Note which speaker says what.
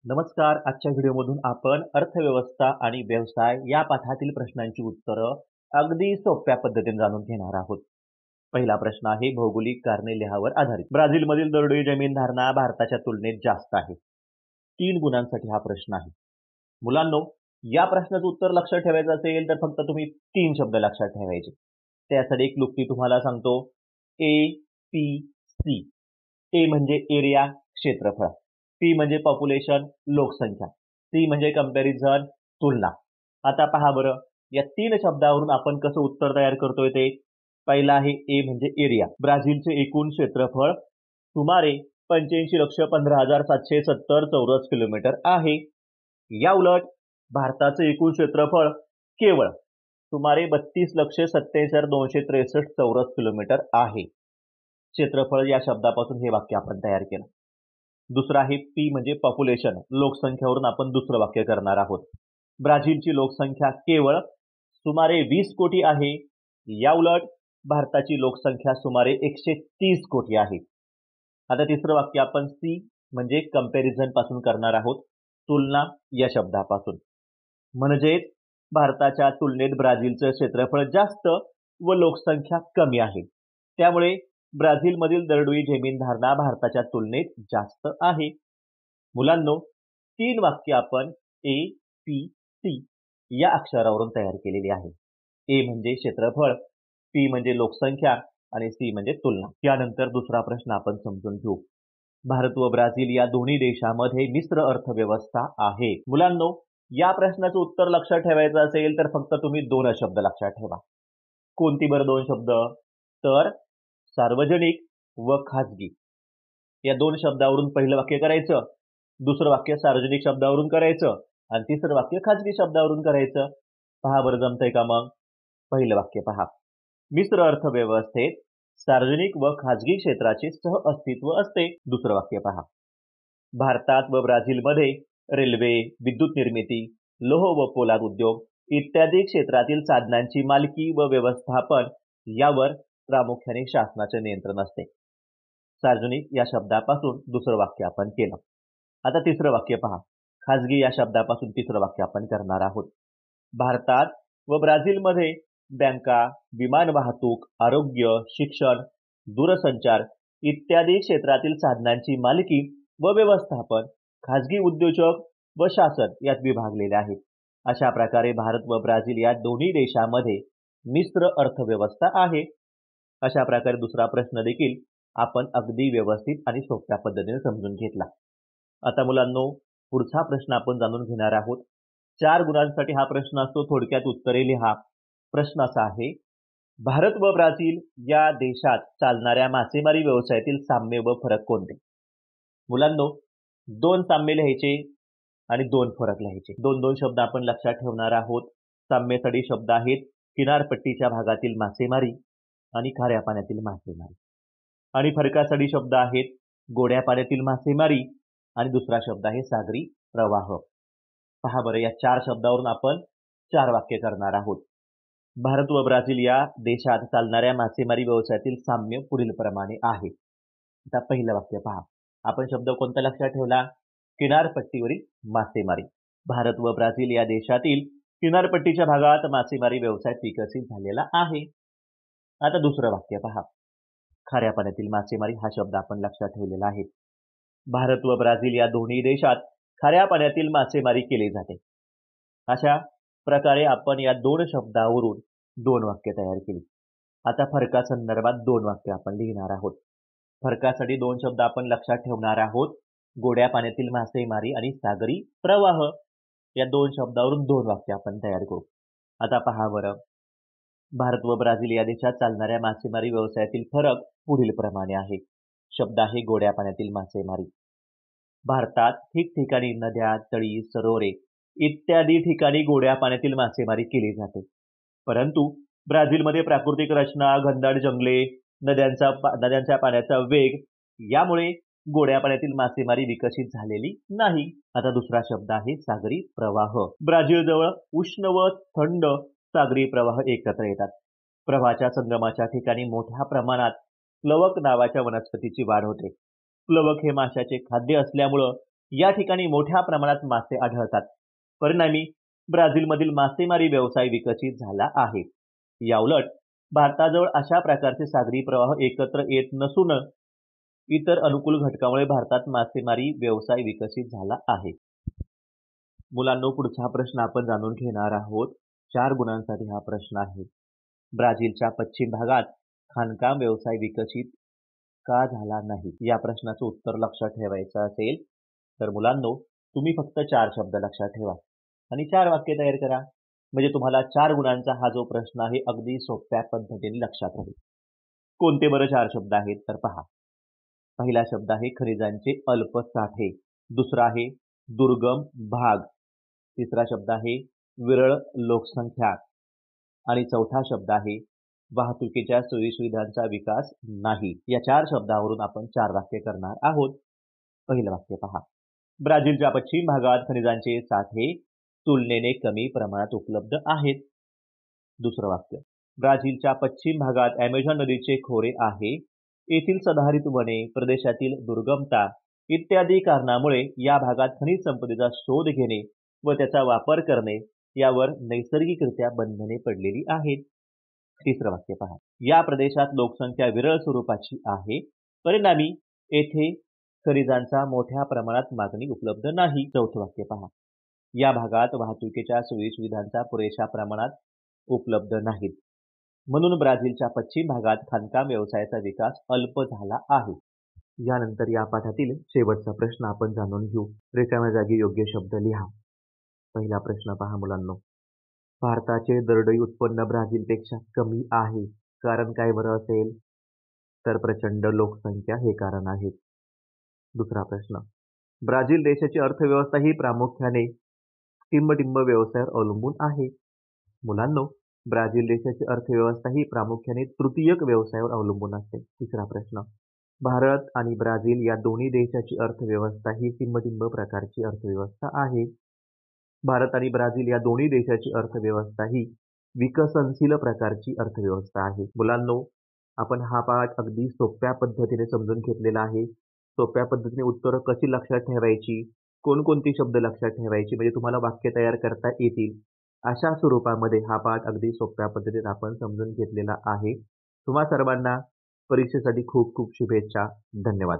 Speaker 1: नमस्कार. आजच्या व्हिडिओमधून आपण अर्थव्यवस्था आणि व्यवसाय या पाठातील प्रश्नांची उत्तरं अगदी सोप्या पद्धतीने जाणून घेणार आहोत. पहिला प्रश्न आहे भौगोलिक कारणे लिहावर आधारित. ब्राझीलमधील दरडोई जमीन धारणा भारताच्या तुलनेत जास्त आहे. 3 गुणांसाठी हा प्रश्न आहे. मुलांनो, या प्रश्नाचं उत्तर लक्षात ठेवायचं असेल तर फक्त तुम्ही 3 शब्द लक्षात ठेवायचे. त्यासाठी एक क्लुप्ती तुम्हाला सांगतो. ए, पी, सी. ए म्हणजे एरिया, क्षेत्रफळ. पी म्हणजे पॉप्युलेशन, लोकसंख्या. सी म्हणजे कंपॅरिझन, तुलना. आता पहा बरं, या 3 शब्दावरून आपण कसं उत्तर तयार करतोय ते. पहिला आहे ए म्हणजे एरिया. ब्राझीलचे एकूण क्षेत्रफळ सुमारे 85,15,770 चौरस किलोमीटर आहे. या उलट भारताचे एकूण क्षेत्रफळ केवळ सुमारे 32,87,263 चौरस किलोमीटर आहे. क्षेत्रफळ या शब्दापासून हे वाक्य आपण तयार केलं. दुसरा आहे पी म्हणजे पॉप्युलेशन, लोकसंख्येवरून आपण दुसरं वाक्य करणार आहोत. ब्राझीलची लोकसंख्या केवळ सुमारे 20 कोटी आहे. या उलट भारताची लोकसंख्या सुमारे 130 कोटी आहे. आता तिसरं वाक्य आपण सी म्हणजे कंपॅरिझन पासून करणार आहोत, तुलना या शब्दापासून. म्हणजेच भारताच्या तुलनेत ब्राझीलचं क्षेत्रफळ जास्त व लोकसंख्या कमी आहे. त्यामुळे ब्राझीलमधील दरडोई जमीन धारणा भारताच्या तुलनेत जास्त आहे. मुलांनो, 3 वाक्य आपण ए, पी, सी या अक्षरावरून तयार केलेली आहे. ए म्हणजे क्षेत्रफळ, पी म्हणजे लोकसंख्या आणि सी म्हणजे तुलना. त्यानंतर दुसरा प्रश्न आपण समजून घेऊ. भारत व ब्राझील या दोन्ही देशांमध्ये मिश्र अर्थव्यवस्था आहे. मुलांनो, या प्रश्नाचं उत्तर लक्षात ठेवायचं असेल तर फक्त तुम्ही 2 शब्द लक्षात ठेवा. कोणती बरं 2 शब्द? तर सार्वजनिक व खाजगी. या 2 शब्दावरून पहिलं वाक्य करायचं, दुसरं वाक्य सार्वजनिक शब्दावरून करायचं आणि तिसरं वाक्य खाजगी शब्दावरून करायचं. पहा बरं जमतंय का मग? पहिलं वाक्य पहा. मिश्र अर्थव्यवस्थेत सार्वजनिक व खाजगी क्षेत्राचे सहअस्तित्व असते. दुसरं वाक्य पहा. भारतात व ब्राझीलमध्ये रेल्वे, विद्युत निर्मिती, लोह व पोलाद उद्योग इत्यादी क्षेत्रातील साधनांची मालकी व व्यवस्थापन यावर प्रामुख्याने शासनाचे नियंत्रण असते. सार्वजनिक या शब्दापासून दुसरं वाक्य आपण केलं. आता तिसरं वाक्य पहा. खाजगी या शब्दापासून तिसरं वाक्य आपण करणार आहोत. भारतात व ब्राझीलमध्ये बँका, विमान वाहतूक, आरोग्य, शिक्षण, दूरसंचार इत्यादी क्षेत्रातील साधनांची मालकी व व्यवस्थापन खाजगी उद्योजक व शासन यात विभागलेले आहेत. अशा प्रकारे भारत व ब्राझील या दोन्ही देशांमध्ये मिश्र अर्थव्यवस्था आहे. अशा प्रकारे दुसरा प्रश्न देखील आपण अगदी व्यवस्थित आणि सोप्या पद्धतीने समजून घेतला. आता मुलांनो, पुढचा प्रश्न आपण जाणून घेणार आहोत. 4 गुणांसाठी हा प्रश्न असतो. थोडक्यात उत्तरे लिहा. प्रश्न असा आहे, भारत व ब्राझील या देशात चालणाऱ्या मासेमारी व्यवसायातील साम्य व फरक कोणते? मुलांनो, 2 साम्य लिहायचे आणि 2 फरक लिहायचे. 2 शब्द आपण लक्षात ठेवणार आहोत. साम्यसाठी शब्द आहेत किनारपट्टीच्या भागातील मासेमारी आणि खाऱ्या पाण्यातील मासेमारी. आणि फरकासाठी शब्द आहेत गोड्या पाण्यातील मासेमारी आणि दुसरा शब्द आहे सागरी प्रवाह. पहा बरं, या 4 शब्दावरून आपण 4 वाक्य करणार आहोत. भारत व ब्राझील या देशात चालणाऱ्या मासेमारी व्यवसायातील साम्य पुढील प्रमाणे आहे. आता पहिलं वाक्य पहा. आपण शब्द कोणता लक्षात ठेवला? किनारपट्टीवरील मासेमारी. भारत व ब्राझील या देशातील किनारपट्टीच्या भागात मासेमारी व्यवसाय विकसित झालेला आहे. आता दुसरं वाक्य पहा. खाऱ्या पाण्यातील मासेमारी हा शब्द आपण लक्षात ठेवलेला आहे. भारत व ब्राझील या दोन्ही देशात खाऱ्या पाण्यातील मासेमारी केली जाते. अशा प्रकारे आपण या 2 शब्दावरून 2 वाक्य तयार केली. आता फरकासंदर्भात 2 वाक्य आपण लिहिणार आहोत. फरकासाठी 2 शब्द आपण लक्षात ठेवणार आहोत. गोड्या पाण्यातील मासेमारी आणि सागरी प्रवाह या 2 शब्दावरून 2 वाक्य आपण तयार करू. आता पहा बरं, भारत व ब्राझील या देशात चालणाऱ्या मासेमारी व्यवसायातील फरक पुढील प्रमाणे आहे. शब्द आहे गोड्या पाण्यातील मासेमारी. भारतात ठिकठिकाणी नद्या, तळी, सरोवरे इत्यादी ठिकाणी गोड्या पाण्यातील मासेमारी केली जाते. परंतु ब्राझीलमध्ये प्राकृतिक रचना, घनदाट जंगले, नद्यांच्या पाण्याचा वेग यामुळे गोड्या पाण्यातील मासेमारी विकसित झालेली नाही. आता दुसरा शब्द आहे सागरी प्रवाह. ब्राझीलजवळ उष्ण व थंड सागरी प्रवाह एकत्र येतात. प्रवाहाच्या संगमाच्या ठिकाणी मोठ्या प्रमाणात प्लवक नावाच्या वनस्पतीची वाढ होते. प्लवक हे माशाचे खाद्य असल्यामुळं या ठिकाणी मोठ्या प्रमाणात मासे आढळतात. परिणामी ब्राझीलमधील मासेमारी व्यवसाय विकसित झाला आहे. याउलट भारताजवळ अशा प्रकारचे सागरी प्रवाह एकत्र येत नसून इतर अनुकूल घटकामुळे भारतात मासेमारी व्यवसाय विकसित झाला आहे. मुलांनो, पुढचा प्रश्न आपण जाणून घेणार आहोत. 4 गुणांसाठी हा प्रश्न आहे. ब्राझीलच्या पश्चिम भागात खाणकाम व्यवसाय विकसित का झाला नाही? या प्रश्नाचं उत्तर लक्षात ठेवायचं असेल तर मुलांनो, तुम्ही फक्त 4 शब्द लक्षात ठेवा आणि 4 वाक्य तयार करा. म्हणजे तुम्हाला 4 गुणांचा हा जो प्रश्न आहे अगदी सोप्या पद्धतीने लक्षात राहील. कोणते बरं 4 शब्द आहेत तर पहा. पहिला शब्द आहे खनिजांचे अल्प साठे. दुसरा आहे दुर्गम भाग. तिसरा शब्द आहे विरळ लोकसंख्या आणि चौथा शब्द आहे वाहतुकीच्या सोयीसुविधांचा विकास नाही. या 4 शब्दावरून आपण 4 वाक्य करणार आहोत. पहिलं वाक्य पहा. ब्राझीलच्या पश्चिम भागात खनिजांचे साठे तुलनेने कमी प्रमाणात उपलब्ध आहेत. दुसरं वाक्य. ब्राझीलच्या पश्चिम भागात ॲमेझॉन नदीचे खोरे आहे. येथील सदाहरित वने, प्रदेशातील दुर्गमता इत्यादी कारणामुळे या भागात खनिज संपदेचा शोध घेणे व त्याचा वापर करणे यावर नैसर्गिकरित्या बंधने पडलेली आहेत. तिसरं वाक्य पहा. या प्रदेशात लोकसंख्या विरळ स्वरूपाची आहे. परिणामी येथे खनिजांचा मोठ्या प्रमाणात मागणी उपलब्ध नाही. चौथं वाक्य पहा. या भागात वाहतुकीच्या सोयीसुविधांचा पुरेशा प्रमाणात उपलब्ध नाहीत. म्हणून ब्राझीलच्या पश्चिम भागात खाणकाम व्यवसायाचा विकास अल्प झाला आहे. यानंतर या पाठातील शेवटचा प्रश्न आपण जाणून घेऊ. रिकाम्या जागी योग्य शब्द लिहा. पहिला प्रश्न पहा मुलांनो. भारताचे दरडोई उत्पन्न ब्राझीलपेक्षा कमी आहे. कारण काय बरं असेल? तर प्रचंड लोकसंख्या हे कारण आहे. दुसरा प्रश्न. ब्राझील देशाची अर्थव्यवस्था ही प्रामुख्याने टिंबटिंब व्यवसायावर अवलंबून आहे. मुलांनो, ब्राझील देशाची अर्थव्यवस्था ही प्रामुख्याने तृतीयक व्यवसायावर अवलंबून असते. तिसरा प्रश्न. भारत आणि ब्राझील या दोन्ही देशाची अर्थव्यवस्था ही टिंबटिंब प्रकारची अर्थव्यवस्था आहे. भारत आणि ब्राझील या दोन्ही देशाची अर्थव्यवस्था ही विकसनशील प्रकारची अर्थव्यवस्था आहे. मुलांनो, आपण हा पाठ अगदी सोप्या पद्धतीने समजून घेतलेला आहे. सोप्या पद्धतीने उत्तरं कशी लक्षात ठेवायची, कोणकोणती शब्द लक्षात ठेवायची म्हणजे तुम्हाला वाक्य तयार करता येतील, अशा स्वरूपामध्ये हा पाठ अगदी सोप्या पद्धतीने आपण समजून घेतलेला आहे. तुम्हा सर्वांना परीक्षेसाठी खूप खूप शुभेच्छा. धन्यवाद.